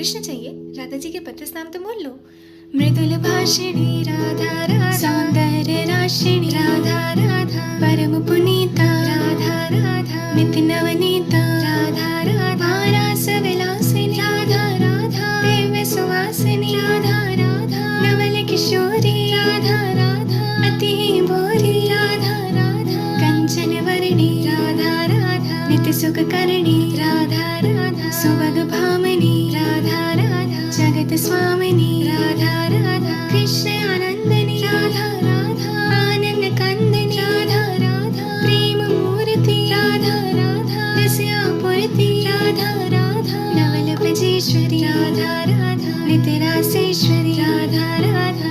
कृष्ण चाहिए, राधा जी के 32 नाम तो बोल लो। मृदुल भाषिणी राधा राधा, सौंदर्य राशिणी राधा राधा, परम पुनीता राधा राधा, नित्य नवनीता राधा राधा, भारास विलासिनी राधा राधा, दिव्य सुवासिनी राधा राधा, नवल किशोरी राधा राधा, अति भोरी राधा राधा, कंचन वर्णी राधा राधा, नित्य सुख करणी राधा राधा, सुभग भामिनी राधा राधा, जगत स्वामिनी राधा राधा, कृष्ण आनंदनी राधा राधा, आनंद कंदनी राधा राधा, प्रेम मूर्ति राधा राधा, रसया पूर्ति राधा राधा, नवल ब्रजेश्वरी राधा राधा, नित्य रासेश्वरी राधा राधा,